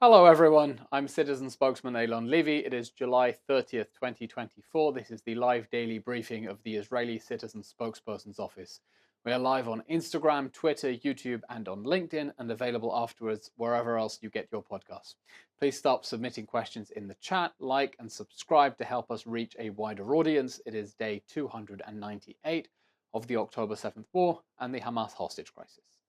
Hello everyone, I'm citizen spokesman Eylon Levy. It is July 30th, 2024. This is the live daily briefing of the Israeli Citizen Spokespersons office. We are live on Instagram, Twitter, YouTube, and on LinkedIn, and available afterwards wherever else you get your podcasts. Please start submitting questions in the chat, like and subscribe to help us reach a wider audience. It is day 298 of the October 7th war and the Hamas hostage crisis.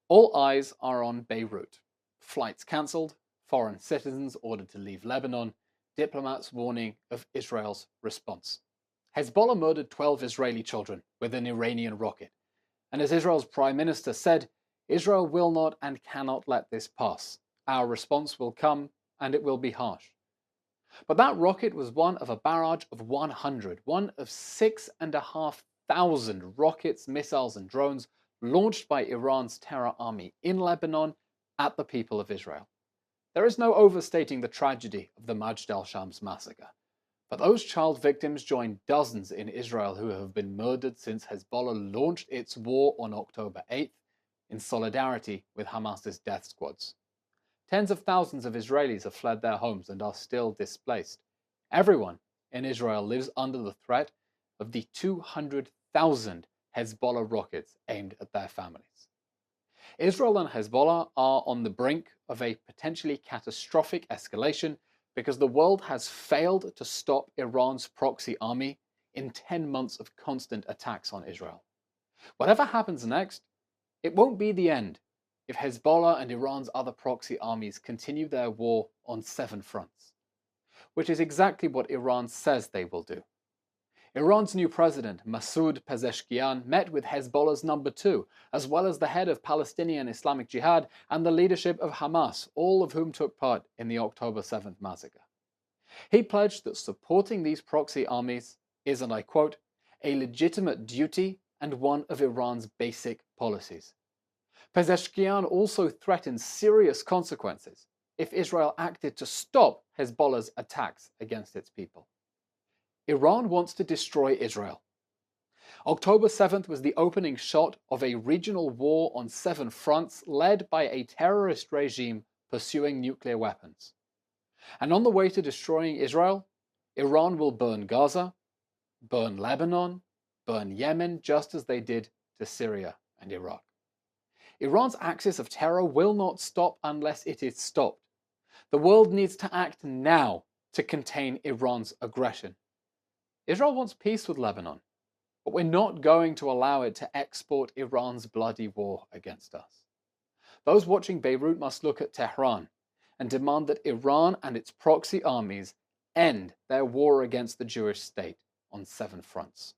All eyes are on Beirut. Flights cancelled, foreign citizens ordered to leave Lebanon, diplomats warning of Israel's response. Hezbollah murdered 12 Israeli children with an Iranian rocket. And as Israel's prime minister said, Israel will not and cannot let this pass. Our response will come, and it will be harsh. But that rocket was one of a barrage of 100, one of 6,500 rockets, missiles, and drones launched by Iran's terror army in Lebanon at the people of Israel. There is no overstating the tragedy of the Majd al-Shams massacre. But those child victims join dozens in Israel who have been murdered since Hezbollah launched its war on October 8th in solidarity with Hamas's death squads. Tens of thousands of Israelis have fled their homes and are still displaced. Everyone in Israel lives under the threat of the 200,000 Hezbollah rockets aimed at their families. Israel and Hezbollah are on the brink of a potentially catastrophic escalation because the world has failed to stop Iran's proxy army in 10 months of constant attacks on Israel. Whatever happens next, it won't be the end if Hezbollah and Iran's other proxy armies continue their war on 7 fronts, which is exactly what Iran says they will do. Iran's new president, Masoud Pezeshkian, met with Hezbollah's number 2, as well as the head of Palestinian Islamic Jihad and the leadership of Hamas, all of whom took part in the October 7th massacre. He pledged that supporting these proxy armies is, and I quote, a legitimate duty and one of Iran's basic policies. Pezeshkian also threatened serious consequences if Israel acted to stop Hezbollah's attacks against its people. Iran wants to destroy Israel. October 7th was the opening shot of a regional war on 7 fronts led by a terrorist regime pursuing nuclear weapons. And on the way to destroying Israel, Iran will burn Gaza, burn Lebanon, burn Yemen, just as they did to Syria and Iraq. Iran's axis of terror will not stop unless it is stopped. The world needs to act now to contain Iran's aggression. Israel wants peace with Lebanon, but we're not going to allow it to export Iran's bloody war against us. Those watching Beirut must look at Tehran and demand that Iran and its proxy armies end their war against the Jewish state on 7 fronts.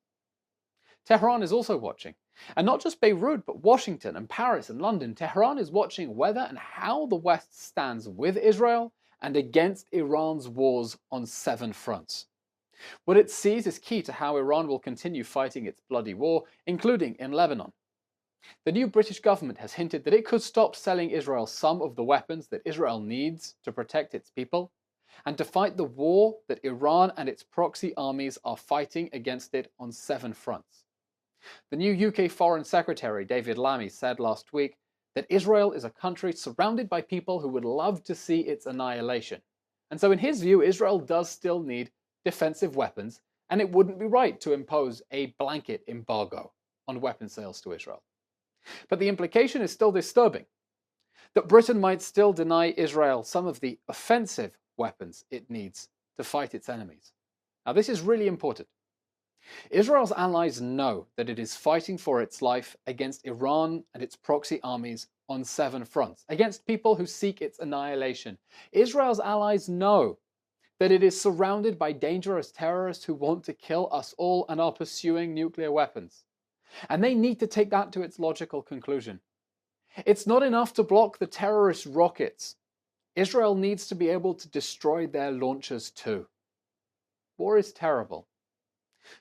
Tehran is also watching, and not just Beirut, but Washington and Paris and London. Tehran is watching whether and how the West stands with Israel and against Iran's wars on 7 fronts. What it sees is key to how Iran will continue fighting its bloody war, including in Lebanon. The new British government has hinted that it could stop selling Israel some of the weapons that Israel needs to protect its people and to fight the war that Iran and its proxy armies are fighting against it on 7 fronts. The new UK Foreign Secretary, David Lammy, said last week that Israel is a country surrounded by people who would love to see its annihilation. And so in his view, Israel does still need defensive weapons, and it wouldn't be right to impose a blanket embargo on weapon sales to Israel. But the implication is still disturbing, that Britain might still deny Israel some of the offensive weapons it needs to fight its enemies. Now, this is really important. Israel's allies know that it is fighting for its life against Iran and its proxy armies on 7 fronts, against people who seek its annihilation. Israel's allies know that it is surrounded by dangerous terrorists who want to kill us all and are pursuing nuclear weapons. And they need to take that to its logical conclusion. It's not enough to block the terrorist rockets. Israel needs to be able to destroy their launchers too. War is terrible.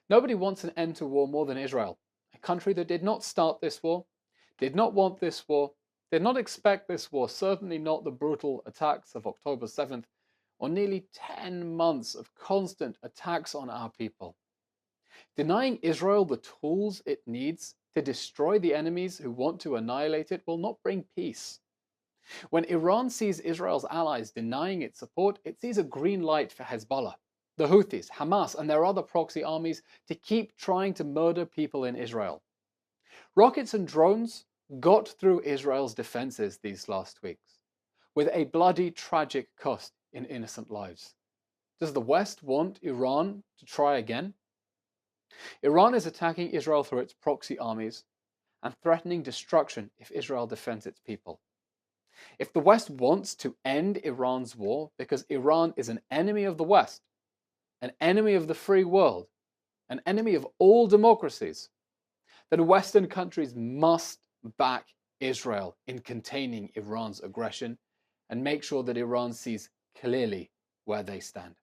Nobody wants an end to war more than Israel, a country that did not start this war, did not want this war, did not expect this war, certainly not the brutal attacks of October 7th, or nearly 10 months of constant attacks on our people. Denying Israel the tools it needs to destroy the enemies who want to annihilate it will not bring peace. When Iran sees Israel's allies denying its support, it sees a green light for Hezbollah, the Houthis, Hamas, and their other proxy armies to keep trying to murder people in Israel. Rockets and drones got through Israel's defenses these last weeks, with a bloody, tragic cost in innocent lives. Does the West want Iran to try again? Iran is attacking Israel through its proxy armies and threatening destruction if Israel defends its people. If the West wants to end Iran's war because Iran is an enemy of the West, an enemy of the free world, an enemy of all democracies, then Western countries must back Israel in containing Iran's aggression and make sure that Iran sees clearly where they stand.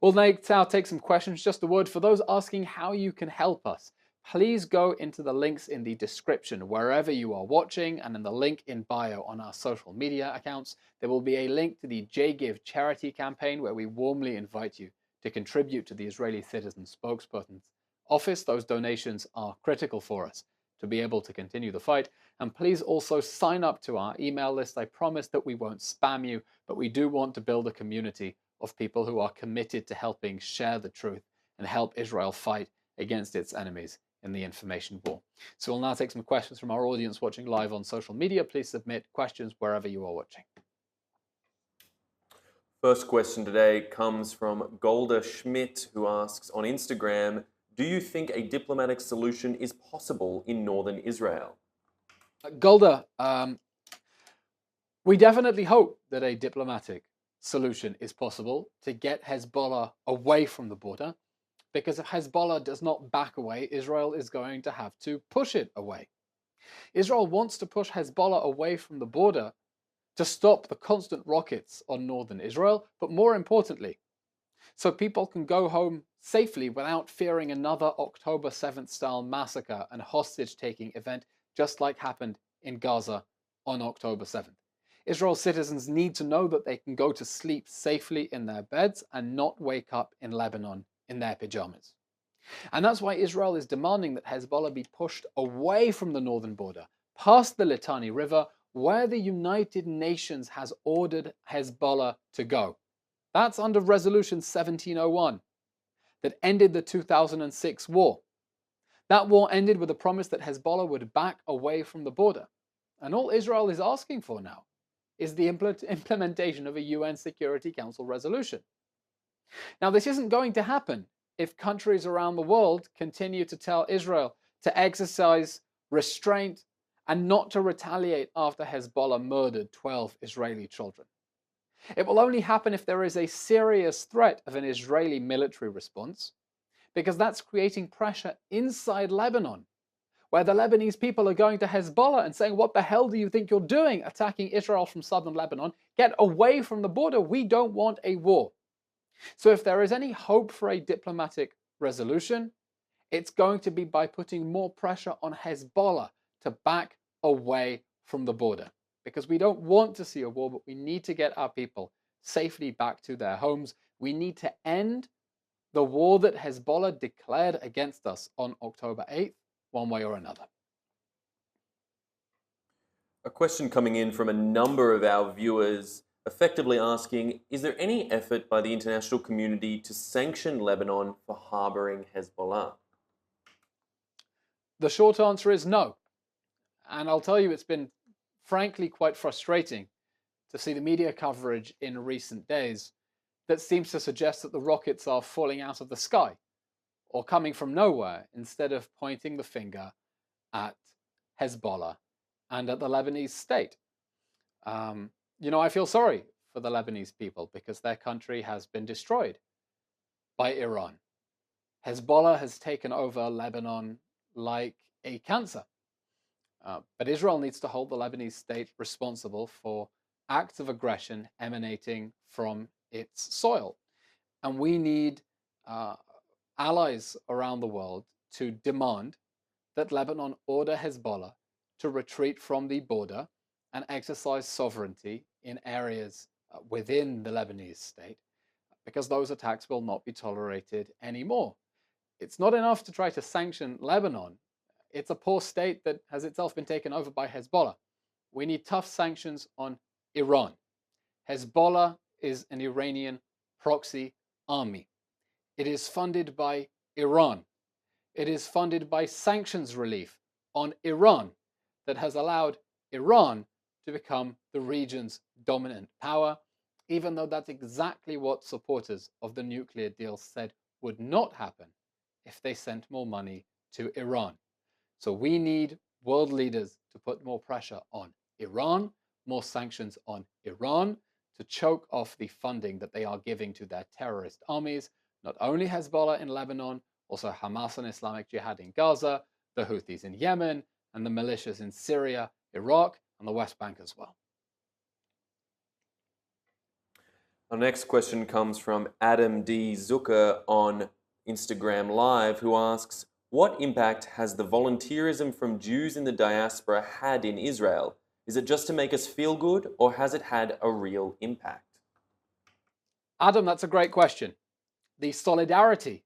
We'll now take some questions. Just a word for those asking how you can help us. Please go into the links in the description wherever you are watching, and in the link in bio on our social media accounts. There will be a link to the JGive charity campaign where we warmly invite you to contribute to the Israeli Citizen Spokespersons office. Those donations are critical for us to be able to continue the fight. And please also sign up to our email list. I promise that we won't spam you, but we do want to build a community of people who are committed to helping share the truth and help Israel fight against its enemies in the information war. So we'll now take some questions from our audience watching live on social media. Please submit questions wherever you are watching. First question today comes from Golda Schmidt, who asks on Instagram, do you think a diplomatic solution is possible in northern Israel? Golda, we definitely hope that a diplomatic solution is possible to get Hezbollah away from the border, because if Hezbollah does not back away, Israel is going to have to push it away. Israel wants to push Hezbollah away from the border to stop the constant rockets on northern Israel, but more importantly, so people can go home safely without fearing another October 7th style massacre and hostage-taking event just like happened in Gaza on October 7th. Israel's citizens need to know that they can go to sleep safely in their beds and not wake up in Lebanon in their pajamas. And that's why Israel is demanding that Hezbollah be pushed away from the northern border, past the Litani River, where the United Nations has ordered Hezbollah to go. That's under Resolution 1701 that ended the 2006 war. That war ended with a promise that Hezbollah would back away from the border. And all Israel is asking for now is the implementation of a UN Security Council resolution. Now, this isn't going to happen if countries around the world continue to tell Israel to exercise restraint and not to retaliate after Hezbollah murdered 12 Israeli children. It will only happen if there is a serious threat of an Israeli military response, because that's creating pressure inside Lebanon, where the Lebanese people are going to Hezbollah and saying, what the hell do you think you're doing attacking Israel from southern Lebanon? Get away from the border. We don't want a war. So if there is any hope for a diplomatic resolution, it's going to be by putting more pressure on Hezbollah to back away from the border. Because we don't want to see a war, but we need to get our people safely back to their homes. We need to end the war that Hezbollah declared against us on October 8th, one way or another. A question coming in from a number of our viewers effectively asking, is there any effort by the international community to sanction Lebanon for harboring Hezbollah? The short answer is no. And I'll tell you, it's been frankly quite frustrating to see the media coverage in recent days that seems to suggest that the rockets are falling out of the sky or coming from nowhere, instead of pointing the finger at Hezbollah and at the Lebanese state. I feel sorry for the Lebanese people because their country has been destroyed by Iran. Hezbollah has taken over Lebanon like a cancer. But Israel needs to hold the Lebanese state responsible for acts of aggression emanating from its soil. And we need allies around the world to demand that Lebanon order Hezbollah to retreat from the border and exercise sovereignty in areas within the Lebanese state, because those attacks will not be tolerated anymore. It's not enough to try to sanction Lebanon. It's a poor state that has itself been taken over by Hezbollah. we need tough sanctions on Iran. Hezbollah is an Iranian proxy army. It is funded by Iran. It is funded by sanctions relief on Iran that has allowed Iran to become the region's dominant power, even though that's exactly what supporters of the nuclear deal said would not happen if they sent more money to Iran. So we need world leaders to put more pressure on Iran, more sanctions on Iran to choke off the funding that they are giving to their terrorist armies, not only Hezbollah in Lebanon, also Hamas and Islamic Jihad in Gaza, the Houthis in Yemen, and the militias in Syria, Iraq, and the West Bank as well. Our next question comes from Adam D. Zucker on Instagram Live, who asks, what impact has the volunteerism from Jews in the diaspora had in Israel? Is it just to make us feel good, or has it had a real impact? Adam, that's a great question. The solidarity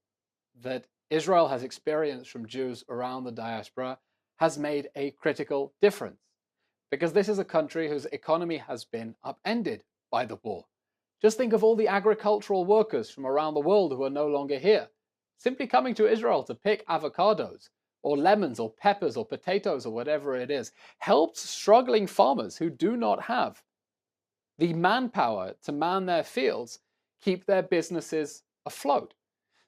that Israel has experienced from Jews around the diaspora has made a critical difference, because this is a country whose economy has been upended by the war. Just think of all the agricultural workers from around the world who are no longer here, simply coming to Israel to pick avocados or lemons or peppers or potatoes or whatever it is, helps struggling farmers who do not have the manpower to man their fields keep their businesses afloat.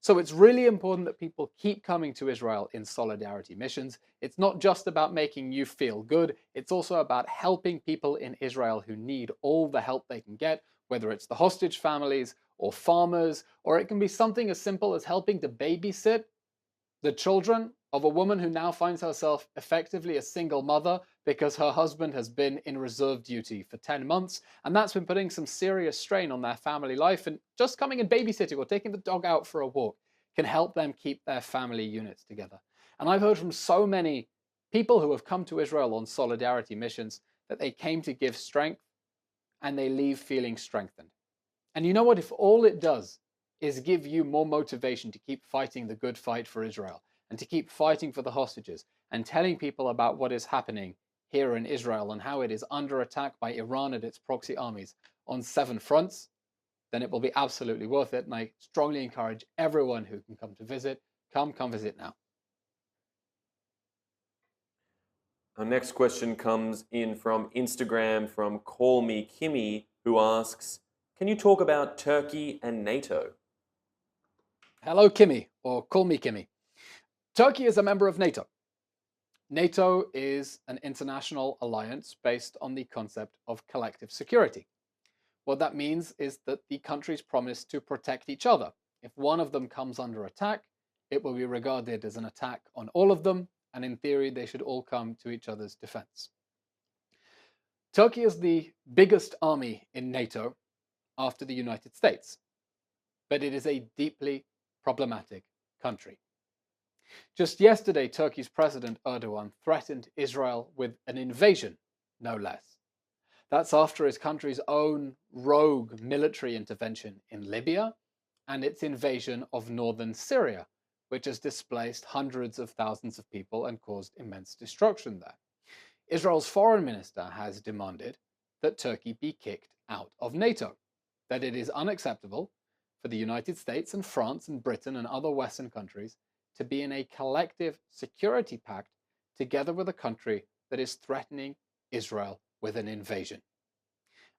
So it's really important that people keep coming to Israel in solidarity missions. It's not just about making you feel good, it's also about helping people in Israel who need all the help they can get, whether it's the hostage families or farmers, or it can be something as simple as helping to babysit the children of a woman who now finds herself effectively a single mother because her husband has been in reserve duty for 10 months, and that's been putting some serious strain on their family life, and just coming and babysitting or taking the dog out for a walk can help them keep their family units together. And I've heard from so many people who have come to Israel on solidarity missions that they came to give strength and they leave feeling strengthened. And you know what? If all it does is give you more motivation to keep fighting the good fight for Israel and to keep fighting for the hostages and telling people about what is happening here in Israel and how it is under attack by Iran and its proxy armies on 7 fronts, then it will be absolutely worth it. And I strongly encourage everyone who can come to visit, come visit now. Our next question comes in from Instagram from Call Me Kimmy, who asks, can you talk about Turkey and NATO? Hello, Kimmy, or Call Me Kimmy. Turkey is a member of NATO. NATO is an international alliance based on the concept of collective security. What that means is that the countries promise to protect each other. If one of them comes under attack, it will be regarded as an attack on all of them, and in theory, they should all come to each other's defense. Turkey is the biggest army in NATO after the United States, but it is a deeply problematic country. Just yesterday, Turkey's President Erdogan threatened Israel with an invasion, no less. That's after his country's own rogue military intervention in Libya and its invasion of northern Syria, which has displaced hundreds of thousands of people and caused immense destruction there. Israel's foreign minister has demanded that Turkey be kicked out of NATO, that it is unacceptable for the United States and France and Britain and other Western countries to be in a collective security pact together with a country that is threatening Israel with an invasion.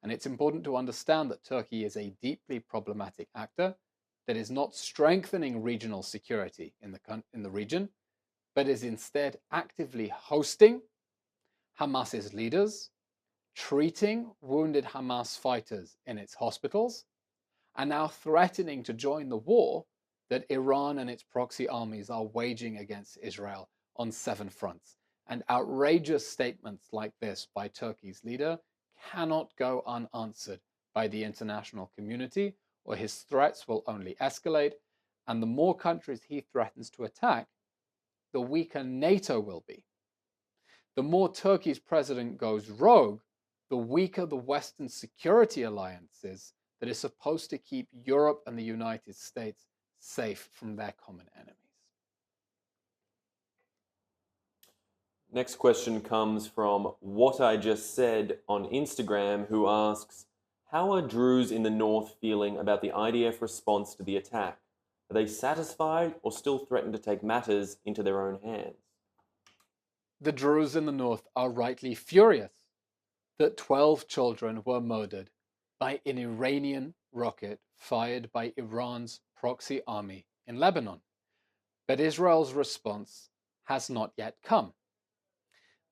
And it's important to understand that Turkey is a deeply problematic actor that is not strengthening regional security in the region, but is instead actively hosting Hamas's leaders, treating wounded Hamas fighters in its hospitals, and now threatening to join the war that Iran and its proxy armies are waging against Israel on 7 fronts. And outrageous statements like this by Turkey's leader cannot go unanswered by the international community, or his threats will only escalate. And the more countries he threatens to attack, the weaker NATO will be. The more Turkey's president goes rogue, the weaker the Western security alliance is that is supposed to keep Europe and the United States safe from their common enemies. Next question comes from What I Just Said on Instagram, who asks, how are Druze in the north feeling about the IDF response to the attack? Are they satisfied or still threaten to take matters into their own hands? The Druze in the north are rightly furious that 12 children were murdered by an Iranian rocket fired by Iran's proxy army in Lebanon. But Israel's response has not yet come.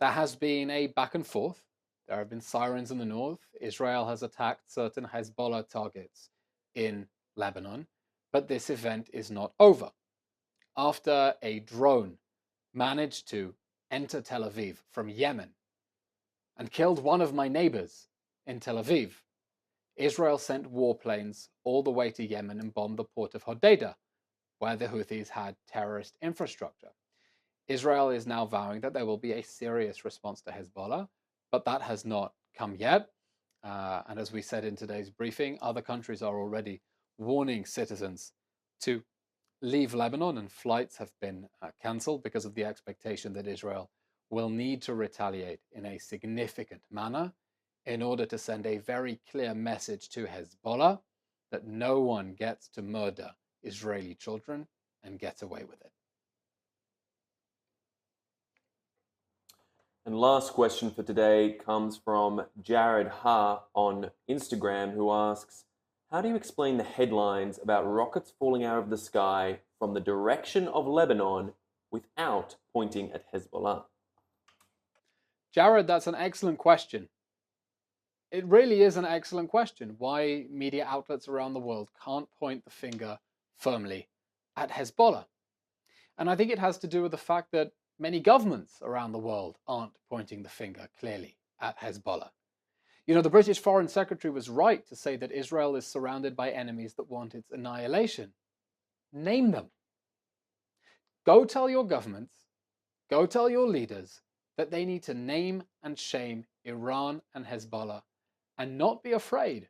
There has been a back and forth. There have been sirens in the north. Israel has attacked certain Hezbollah targets in Lebanon, but this event is not over. After a drone managed to enter Tel Aviv from Yemen and killed one of my neighbors in Tel Aviv, Israel sent warplanes all the way to Yemen and bombed the port of Hodeidah, where the Houthis had terrorist infrastructure. Israel is now vowing that there will be a serious response to Hezbollah, but that has not come yet. And as we said in today's briefing, other countries are already warning citizens to leave Lebanon, and flights have been cancelled because of the expectation that Israel will need to retaliate in a significant manner in order to send a very clear message to Hezbollah that no one gets to murder Israeli children and get away with it. And last question for today comes from Jared Ha on Instagram, who asks, how do you explain the headlines about rockets falling out of the sky from the direction of Lebanon without pointing at Hezbollah? Jared, that's an excellent question. It really is an excellent question, why media outlets around the world can't point the finger firmly at Hezbollah. And I think it has to do with the fact that many governments around the world aren't pointing the finger clearly at Hezbollah. You know, the British Foreign Secretary was right to say that Israel is surrounded by enemies that want its annihilation. Name them. Go tell your governments, go tell your leaders that they need to name and shame Iran and Hezbollah and not be afraid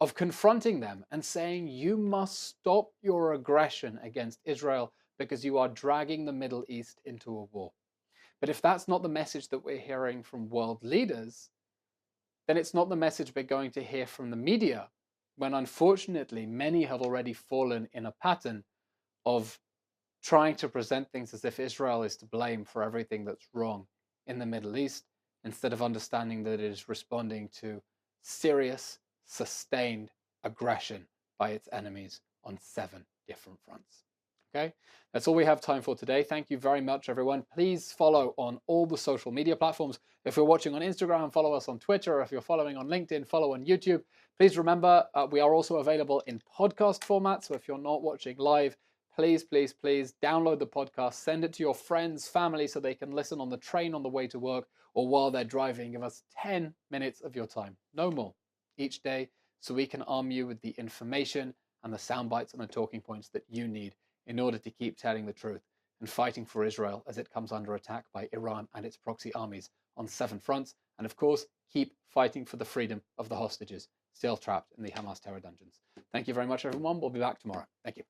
of confronting them and saying, you must stop your aggression against Israel because you are dragging the Middle East into a war. But if that's not the message that we're hearing from world leaders, then it's not the message we're going to hear from the media, when unfortunately many have already fallen in a pattern of trying to present things as if Israel is to blame for everything that's wrong in the Middle East, instead of understanding that it is responding to serious, sustained aggression by its enemies on 7 different fronts. Okay, that's all we have time for today. Thank you very much, everyone. Please follow on all the social media platforms. If you're watching on Instagram, follow us on Twitter. If you're following on LinkedIn, follow on YouTube. Please remember, we are also available in podcast format. So if you're not watching live, please download the podcast, send it to your friends, family, so they can listen on the train on the way to work or while they're driving. Give us 10 minutes of your time, no more, each day, so we can arm you with the information and the sound bites and the talking points that you need in order to keep telling the truth and fighting for Israel as it comes under attack by Iran and its proxy armies on 7 fronts. And of course, keep fighting for the freedom of the hostages still trapped in the Hamas terror dungeons. Thank you very much, everyone. We'll be back tomorrow. Thank you.